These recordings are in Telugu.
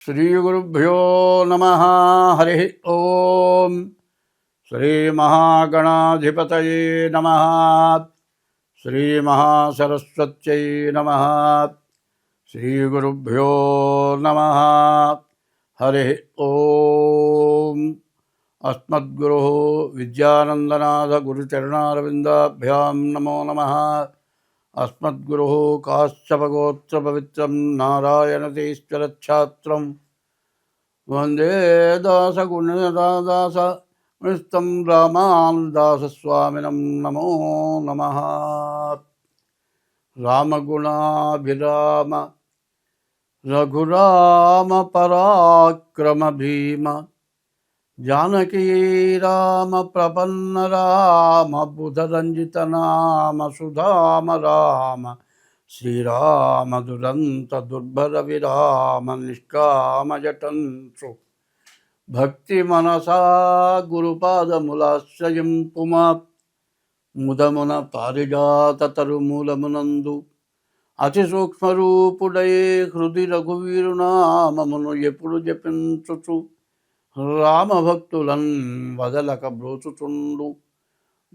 శ్రీగురుభ్యో నమః. హరి ఓం. శ్రీమహాగణాధిపతయే నమః. శ్రీమహాసరస్వత్యై నమః. శ్రీగురుభ్యో నమః. హరి ఓం. అస్మద్గురు విద్యానందనాథ గురుచరణారవిందాభ్యాం నమో నమః. అస్మద్గురు కాశ్యపగోత్రపవిత్రం నారాయణతీశ్వరఛాత్రం వందే దాసగుణదాస విస్తం రామానుదాసస్వామినం నమో నమః. రామగుణాభిరామ రఘురామ పరాక్రమ భీమ జానకీ రామ ప్రపన్న రామ బుధరంజిత నామ సుధామ రామ శ్రీరామ దురంత దుర్భర విరామ నిష్కామ జటంసు భక్తి మనసా గురుపాదములాశ్రయింపుమా ముదమున పారిజాత తరుమూలమునందు అతి సూక్ష్మరూపుడై హృది రఘువీరునామమును ఎప్పుడు జపించుచు రామభక్తులన్ వదలక బ్రోచుచుండు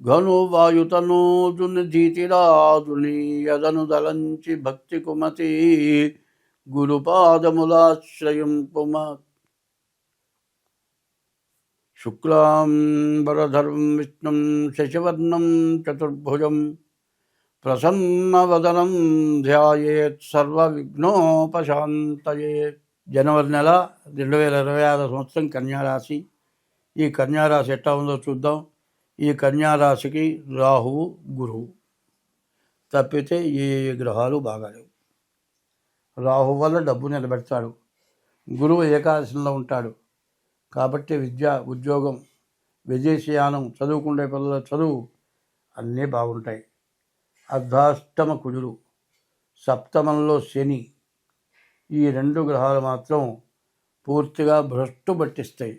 ఘను వాయుతనూజుని ధీతిరాజుని యదను దలంచి భక్తి కుమతి గురుపాదములాశ్రయింపుమ. శుక్లాంబరధరం విష్ణుం శశివర్ణం చతుర్భుజం ప్రసన్నవదనం ధ్యాయేత్ సర్వవిఘ్నోపశాంతయే. జనవరి నెల 2026 సంవత్సరం కన్యారాశి. ఈ కన్యారాశి ఎట్లా ఉందో చూద్దాం. ఈ కన్యారాశికి రాహువు గురువు తప్పితే ఏ గ్రహాలు బాగాలేవు. రాహు వల్ల డబ్బు నిలబెడతాడు, గురువు ఏకాదశంలో ఉంటాడు. కాబట్టి విద్య, ఉద్యోగం, విదేశీయానం, చదువుకునే పిల్లల చదువు అన్నీ బాగుంటాయి. అర్ధాష్టమ కుజుడు, సప్తమంలో శని, ఈ రెండు గ్రహాలు మాత్రం పూర్తిగా భ్రష్టు పట్టిస్తాయి.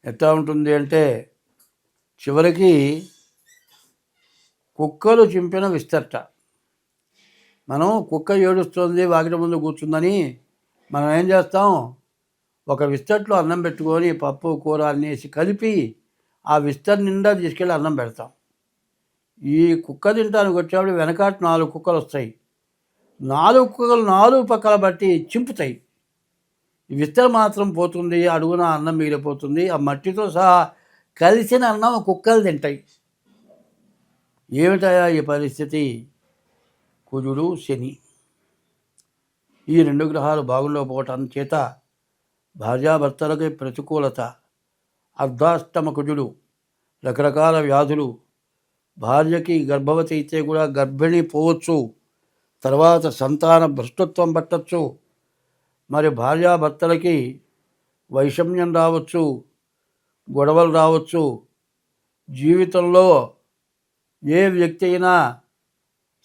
ఎట్లా ఉంటుంది అంటే చివరికి కుక్కలు చింపిన విస్తరట. మనం కుక్క ఏడుస్తుంది వాకిట ముందు కూర్చుందని మనం ఏం చేస్తాం, ఒక విస్తట్లో అన్నం పెట్టుకొని పప్పు కూర అన్నేసి కలిపి ఆ విస్తర్ నిండా తీసుకెళ్ళి అన్నం పెడతాం. ఈ కుక్క తింటానికి వచ్చేప్పుడు వెనకాట 4 కుక్కలు వస్తాయి. 4 కుక్కలు 4 పక్కల బట్టి చింపుతాయి. ఈ విస్తర మాత్రం పోతుంది, అడుగున అన్నం మిగిలిపోతుంది. ఆ మట్టితో సహా కలిసిన అన్నం కుక్కలు తింటాయి. ఏమిటయా ఈ పరిస్థితి? కుజుడు శని ఈ 2 గ్రహాలు బాగుండకపోవటం చేత భార్యాభర్తలకి ప్రతికూలత. అర్ధాష్టమ కుజుడు రకరకాల వ్యాధులు. భార్యకి గర్భవతి అయితే కూడా గర్భిణీ పోవచ్చు, తర్వాత సంతాన భ్రష్టత్వం పట్టచ్చు. మరి భార్యాభర్తలకి వైషమ్యం రావచ్చు, గొడవలు రావచ్చు. జీవితంలో ఏ వ్యక్తి అయినా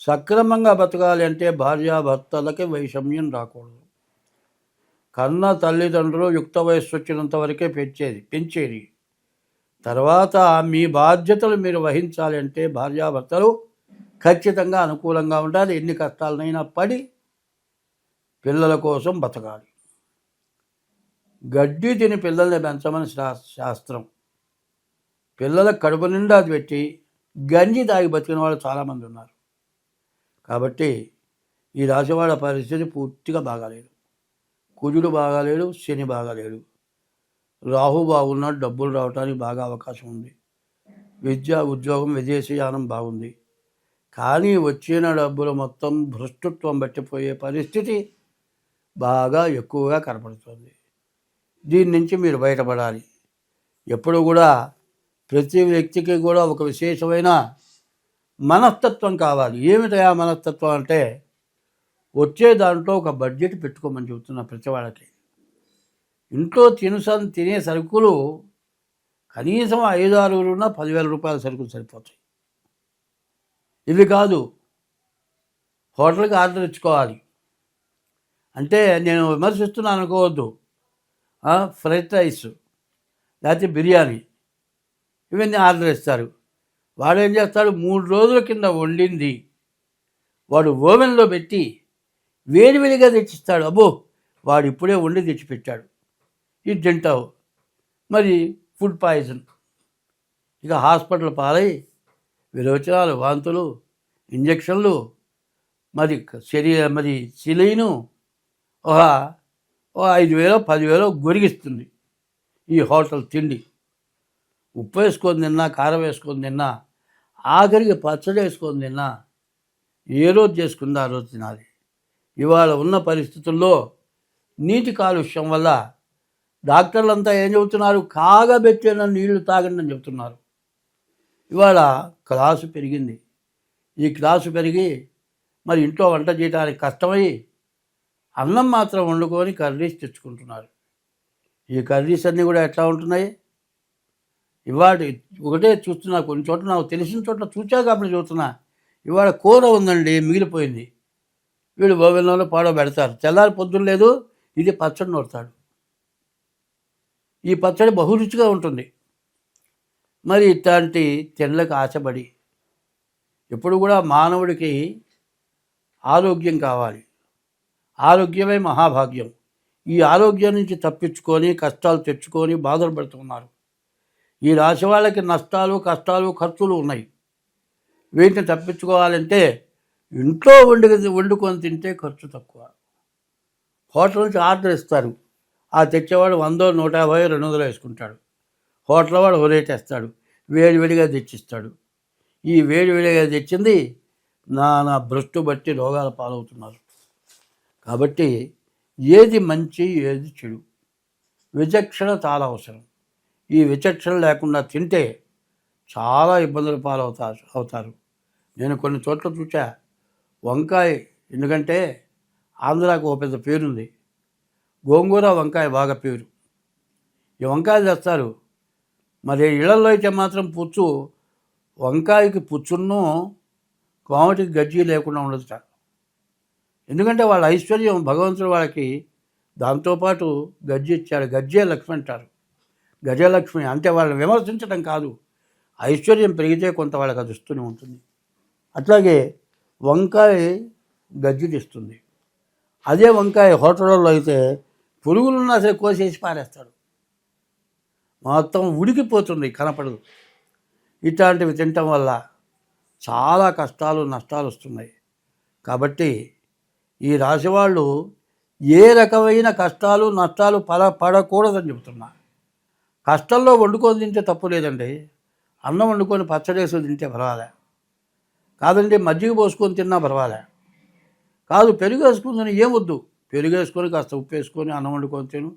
సక్రమంగా బతకాలి అంటే భార్యాభర్తలకి వైషమ్యం రాకూడదు. కన్న తల్లిదండ్రులు యుక్త వయస్సు వచ్చినంత వరకే పెంచేది. తర్వాత మీ బాధ్యతలు మీరు వహించాలి అంటే భార్యాభర్తలు ఖచ్చితంగా అనుకూలంగా ఉండాలి. ఎన్ని కష్టాలనైనా పడి పిల్లల కోసం బతకాలి. గడ్డి తిని పిల్లల్ని పెంచమని శాస్త్రం. పిల్లల కడుపు నిండా పెట్టి గంజి తాగి బతికిన వాళ్ళు చాలామంది ఉన్నారు. కాబట్టి ఈ రాశివాళ్ళ పరిస్థితి పూర్తిగా బాగాలేదు. కుజుడు బాగాలేడు, శని బాగాలేడు. రాహు బాగున్నాడు, డబ్బులు రావడానికి బాగా అవకాశం ఉంది. విద్య, ఉద్యోగం, విదేశీయానం బాగుంది. కానీ వచ్చిన డబ్బులు మొత్తం భ్రష్టత్వం పట్టిపోయే పరిస్థితి బాగా ఎక్కువగా కనపడుతుంది. దీని నుంచి మీరు బయటపడాలి. ఎప్పుడు కూడా ప్రతి వ్యక్తికి కూడా ఒక విశేషమైన మనస్తత్వం కావాలి. ఏమిటయా మనస్తత్వం అంటే వచ్చే దాంట్లో ఒక బడ్జెట్ పెట్టుకోమని చెబుతున్నా ప్రతి వాళ్ళకి. ఇంట్లో తినే సరుకులు కనీసం 5-6 ఉన్న 10,000 రూపాయల సరుకులు సరిపోతాయి. ఇవి కాదు, హోటల్కి ఆర్డర్ ఇచ్చుకోవాలి. అంటే నేను విమర్శిస్తున్నాను అనుకోవద్దు. ఫ్రైడ్ రైస్ లేకపోతే బిర్యానీ ఇవన్నీ ఆర్డర్ ఇస్తారు. వాడు ఏం చేస్తాడు, 3 రోజుల కింద వండింది వాడు ఓవెన్లో పెట్టి వేడివేడిగా తెచ్చిస్తాడు. అబ్బో వాడు ఇప్పుడే వండి తెచ్చిపెట్టాడు, ఇది తింటావు, మరి ఫుడ్ పాయిజన్, ఇక హాస్పిటల్ పాలై విరోచనాలు, వాంతులు, ఇంజక్షన్లు, మరి మరి సిలైను ఒక 5,000 10,000 గొరిగిస్తుంది ఈ హోటల్ తిండి. ఉప్పు వేసుకొని తిన్నా, కారం వేసుకొని తిన్నా, ఆఖరికి పచ్చడి వేసుకొని తిన్నా, ఏ రోజు చేసుకుందా ఆ రోజు తినాలి. ఇవాళ ఉన్న పరిస్థితుల్లో నీటి కాలుష్యం వల్ల డాక్టర్లంతా ఏం చెబుతున్నారు, కాగబెట్టిన నీళ్లు తాగండి అని చెబుతున్నారు. ఇవాళ క్లాసు పెరిగింది. ఈ క్లాసు పెరిగి మరి ఇంట్లో వంట చేయడానికి కష్టమై అన్నం మాత్రం వండుకొని కర్రీస్ తెచ్చుకుంటున్నారు. ఈ కర్రీస్ అన్నీ కూడా ఎట్లా ఉంటున్నాయి, ఇవాళ ఒకటే చూస్తున్నా, కొన్ని చోట్ల నాకు తెలిసిన చోట్ల చూచా కాబట్టి చూస్తున్నా, ఇవాళ కూర ఉందండి మిగిలిపోయింది, వీళ్ళు ఓవెన్లో పాడో పెడతారు, తెల్లారి పొద్దున్న లేదు, ఇది పచ్చడి నూరుతాడు. ఈ పచ్చడి బహురుచిగా ఉంటుంది. మరి ఇట్లాంటి తెల్లకు ఆశపడి ఎప్పుడు కూడా మానవుడికి ఆరోగ్యం కావాలి, ఆరోగ్యమే మహాభాగ్యం. ఈ ఆరోగ్యం నుంచి తప్పించుకొని కష్టాలు తెచ్చుకొని బాధలు పడుతున్నారు. ఈ రాశి వాళ్ళకి నష్టాలు, కష్టాలు, ఖర్చులు ఉన్నాయి. వీటిని తప్పించుకోవాలంటే ఇంట్లో వండుకొని తింటే ఖర్చు తక్కువ. హోటల్ నుంచి ఆర్డర్ ఇస్తారు, ఆ తెచ్చేవాడు 100, 150, 200 వేసుకుంటాడు. హోటల్ వాడు రేటేస్తాడు, వేడివేడిగా తెచ్చిస్తాడు. ఈ వేడివేడిగా తెచ్చింది నా భ్రష్టు బట్టి రోగాల పాలవుతున్నారు. కాబట్టి ఏది మంచి ఏది చెడు, విచక్షణ చాలా అవసరం. ఈ విచక్షణ లేకుండా తింటే చాలా ఇబ్బందులు అవుతారు. నేను కొన్ని చోట్ల చూసా, వంకాయ, ఎందుకంటే ఆంధ్రాకు ఒక పెద్ద పేరుంది, గోంగూర వంకాయ బాగా పేరు. ఈ వంకాయలు తెస్తారు, మరి ఇళ్లలో అయితే మాత్రం వంకాయకి పుచ్చున్నూ కోమటికి గజ్జి లేకుండా ఉండదుట. ఎందుకంటే వాళ్ళ ఐశ్వర్యం భగవంతుడు వాళ్ళకి దాంతోపాటు గజ్జి ఇచ్చాడు. గజ్జే లక్ష్మి అంటారు. గజలక్ష్మి అంటే వాళ్ళని విమర్శించడం కాదు, ఐశ్వర్యం పెరిగితే కొంత వాళ్ళకి అది వస్తూనే ఉంటుంది. అట్లాగే వంకాయ గజ్జి తెస్తుంది. అదే వంకాయ హోటళ్ళలో అయితే పురుగులున్నా సరే కోసేసి పారేస్తాడు, మొత్తం ఉడికిపోతుంది, కనపడదు. ఇట్లాంటివి తినటం వల్ల చాలా కష్టాలు, నష్టాలు వస్తున్నాయి. కాబట్టి ఈ రాశివాళ్ళు ఏ రకమైన కష్టాలు, నష్టాలు పడకూడదని చెబుతున్నా. కష్టంలో వండుకొని తింటే తప్పు లేదండి, అన్నం వండుకొని పచ్చడేసి తింటే పర్వాలే, కాదండి మజ్జిగ పోసుకొని తిన్నా పర్వాలే, కాదు పెరుగు వేసుకుని ఏమొద్దు, పెరుగు వేసుకొని కాస్త ఉప్పు వేసుకొని అన్నం వండుకొని తిను,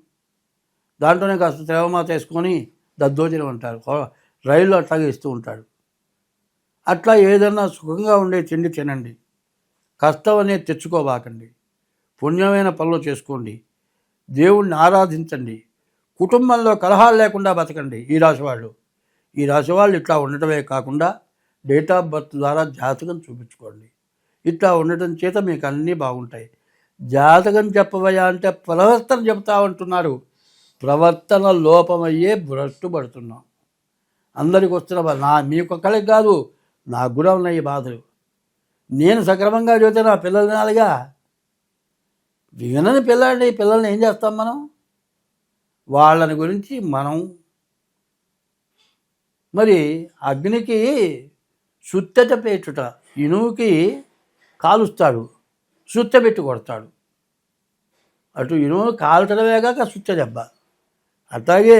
దాంట్లోనే కాస్త తేవమాత వేసుకొని దద్దోజనం అంటారు, రైల్లో అట్లాగే ఇస్తూ ఉంటాడు. అట్లా ఏదన్నా సుఖంగా ఉండే తిండి తినండి, కష్టం అనేది తెచ్చుకోబాకండి, పుణ్యమైన పనులు చేసుకోండి, దేవుణ్ణి ఆరాధించండి, కుటుంబంలో కలహాలు లేకుండా బతకండి. ఈ రాశి వాళ్ళు ఇట్లా ఉండటమే కాకుండా డేట్ ఆఫ్ బర్త్ ద్వారా జాతకం చూపించుకోండి. ఇట్లా ఉండటం చేత మీకు అన్నీ బాగుంటాయి. జాతకం చెప్పవయ్యా అంటే ప్రవర్తన చెప్తా ఉంటున్నారు, ప్రవర్తన లోపమయ్యే భ్రష్టు పడుతున్నాం. అందరికి వస్తున్న మీకొక్కళ్ళకి కాదు, నాకు కూడా ఉన్నాయి బాధలు. నేను సక్రమంగా చూస్తే నా పిల్లలు వినాలిగా, వినని పిల్లల్ని ఏం చేస్తాం మనం, వాళ్ళని గురించి మనం మరి అగ్నికి సుత్తెట పెట్టుట, ఇనువుకి కాలుస్తాడు, సుత్తె పెట్టి కొడతాడు. అటు ఇనువు కాల్చడమే కాక సుత్తె దెబ్బ. అట్లాగే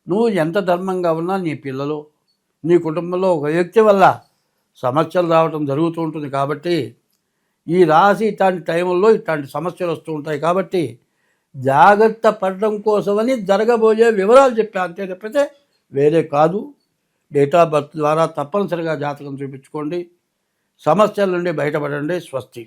నువ్వు ఎంత ధర్మంగా ఉన్నా నీ పిల్లలు, నీ కుటుంబంలో ఒక వ్యక్తి వల్ల సమస్యలు రావటం జరుగుతూ ఉంటుంది. కాబట్టి ఈ రాశి ఇట్లాంటి టైంలో ఇట్లాంటి సమస్యలు వస్తూ ఉంటాయి. కాబట్టి జాగ్రత్త పడడం కోసమని జరగబోయే వివరాలు చెప్పా, అంతే తప్పితే వేరే కాదు. డేట్ ఆఫ్ బర్త్ ద్వారా తప్పనిసరిగా జాతకం చూపించుకోండి, సమస్యల నుండి బయటపడండి. స్వస్తి.